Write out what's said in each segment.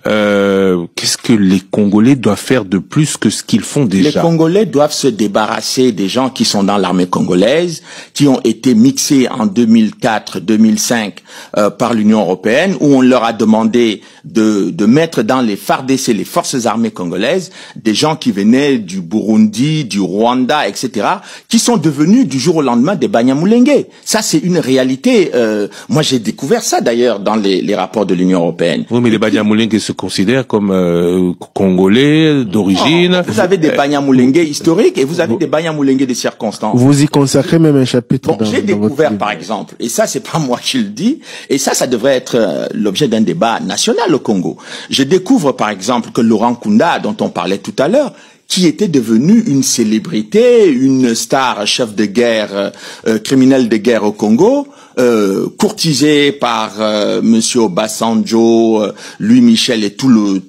qu'est-ce que les Congolais doivent faire de plus que ce qu'ils font déjà? Les Congolais doivent se débarrasser des gens qui sont dans l'armée congolaise, qui ont été mixés en 2004-2005 par l'Union européenne, où on leur a demandé de mettre dans les FARDC, les forces armées congolaises, des gens qui venaient du Burundi, du Rwanda, etc., qui sont devenus du jour au lendemain des Banyamulenge. Ça, c'est une réalité. Moi, j'ai découvert ça d'ailleurs dans les rapports de l'Union européenne. Oui, mais les Banyamulenge se considèrent comme Congolais d'origine. Vous avez des Banyamulenge historiques et vous avez des Banyamulenge de circonstances. Vous y consacrez même un chapitre. Bon, j'ai découvert, par exemple, et ça, c'est pas moi qui le dis, et ça devrait être l'objet d'un débat national au Congo. Je découvre, par exemple, que Laurent Nkunda, dont on parlait tout à l'heure, qui était devenu une célébrité, une star, chef de guerre, criminel de guerre au Congo, courtisé par Monsieur Obasanjo, Louis Michel et tout le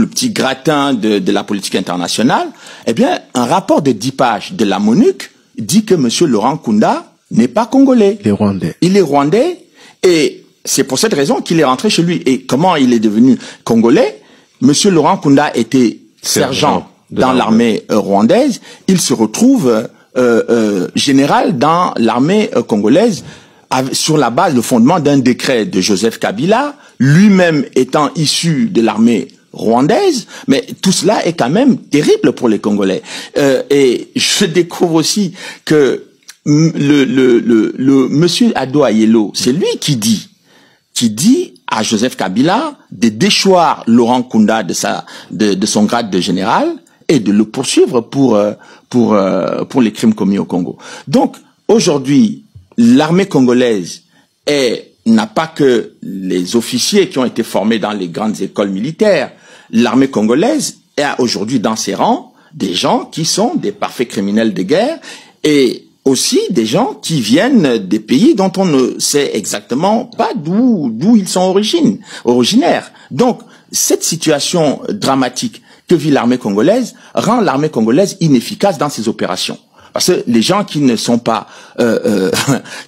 petit gratin de la politique internationale. Eh bien, un rapport de 10 pages de la MONUC dit que Monsieur Laurent Nkunda n'est pas congolais. Il est rwandais. Il est rwandais et c'est pour cette raison qu'il est rentré chez lui. Et comment il est devenu congolais? Monsieur Laurent Nkunda était sergent dans l'armée rwandaise. Il se retrouve général dans l'armée congolaise sur la base, le fondement d'un décret de Joseph Kabila, lui-même étant issu de l'armée rwandaise, mais tout cela est quand même terrible pour les Congolais. Et je découvre aussi que le monsieur Ado Ayelo, c'est lui qui dit à Joseph Kabila de déchoir Laurent Nkunda de son grade de général et de le poursuivre pour les crimes commis au Congo. Donc, aujourd'hui, l'armée congolaise n'a pas que les officiers qui ont été formés dans les grandes écoles militaires. L'armée congolaise a aujourd'hui dans ses rangs des gens qui sont des parfaits criminels de guerre et aussi des gens qui viennent des pays dont on ne sait exactement pas d'où ils sont originaires. Donc, cette situation dramatique que vit l'armée congolaise rend l'armée congolaise inefficace dans ses opérations. Parce que les gens qui ne sont pas,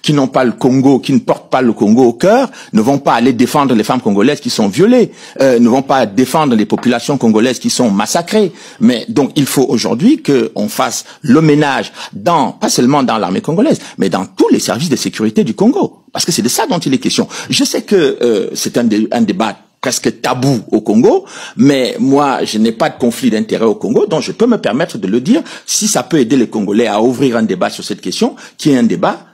qui n'ont pas le Congo, qui ne portent pas le Congo au cœur, ne vont pas aller défendre les femmes congolaises qui sont violées, ne vont pas défendre les populations congolaises qui sont massacrées. Mais donc il faut aujourd'hui qu'on fasse le ménage pas seulement dans l'armée congolaise, mais dans tous les services de sécurité du Congo. Parce que c'est de ça dont il est question. Je sais que c'est un débat presque tabou au Congo, mais moi, je n'ai pas de conflit d'intérêt au Congo, donc je peux me permettre de le dire si ça peut aider les Congolais à ouvrir un débat sur cette question, qui est un débat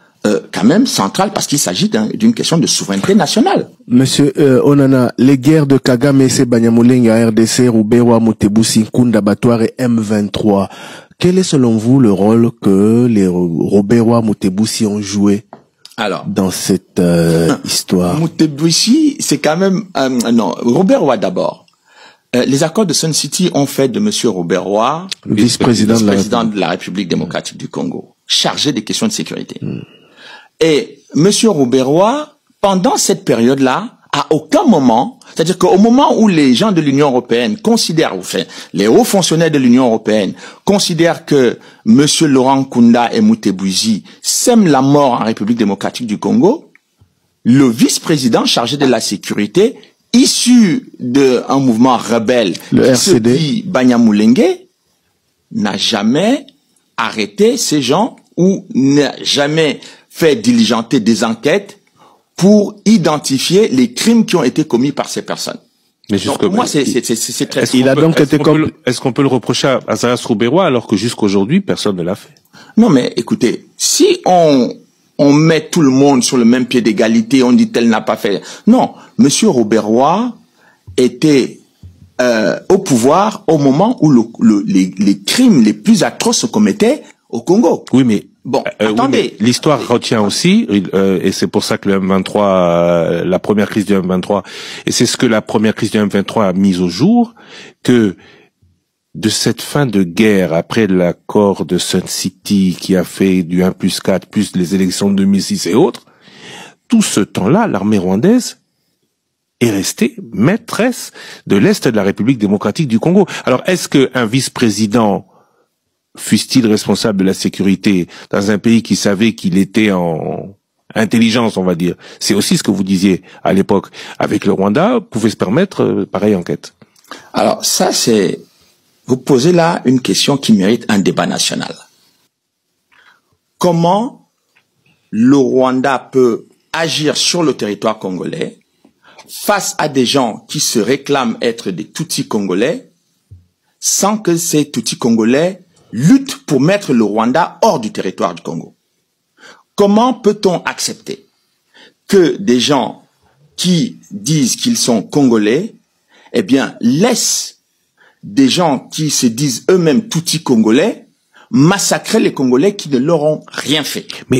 quand même central parce qu'il s'agit d'une question de souveraineté nationale. Monsieur Onana, les guerres de Kagame et Banyamulenge à RDC, Ruberwa, Mutebusi, Nkunda, Batware et M23, quel est selon vous le rôle que les Ruberwa, Mutebusi ont joué dans cette histoire? Mutebusi, c'est quand même... non, Ruberwa d'abord. Les accords de Sun City ont fait de monsieur Ruberwa vice-président de la République démocratique du Congo, chargé des questions de sécurité. Et monsieur Ruberwa, pendant cette période-là, à aucun moment, c'est-à-dire qu'au moment où les gens de l'Union européenne considèrent, enfin, les hauts fonctionnaires de l'Union européenne considèrent que monsieur Laurent Nkunda et Mutebusi sèment la mort en République démocratique du Congo, le vice-président chargé de la sécurité, issu d'un mouvement rebelle, le RCD, qui Banyamulenge, n'a jamais arrêté ces gens ou n'a jamais fait diligenter des enquêtes pour identifier les crimes qui ont été commis par ces personnes. Mais donc, pour moi, c'est très... Est-ce qu'on peut le reprocher à Azarias Ruberwa alors que jusqu'aujourd'hui, personne ne l'a fait? Non, mais écoutez, si on met tout le monde sur le même pied d'égalité, on dit tel n'a pas fait... Non, monsieur Ruberwa était au pouvoir au moment où les crimes les plus atroces se commettaient au Congo. Oui, mais... Bon, attendez. Oui, l'histoire retient aussi, et c'est pour ça que le M23, la première crise du M23, et c'est ce que la première crise du M23 a mis au jour, que de cette fin de guerre, après l'accord de Sun City qui a fait du 1+4, plus les élections de 2006 et autres, tout ce temps-là, l'armée rwandaise est restée maîtresse de l'Est de la République démocratique du Congo. Alors, est-ce qu'un vice-président, fût-il responsable de la sécurité dans un pays qui savait qu'il était en intelligence, on va dire. C'est aussi ce que vous disiez à l'époque. Avec le Rwanda, vous pouvez se permettre pareille enquête. Alors ça, vous posez là une question qui mérite un débat national. Comment le Rwanda peut agir sur le territoire congolais face à des gens qui se réclament être des Tutsis congolais sans que ces Tutsis congolais luttent pour mettre le Rwanda hors du territoire du Congo? Comment peut-on accepter que des gens qui disent qu'ils sont congolais, eh bien, laissent des gens qui se disent eux-mêmes Tutsis congolais massacrer les Congolais qui ne leur ont rien fait? Mais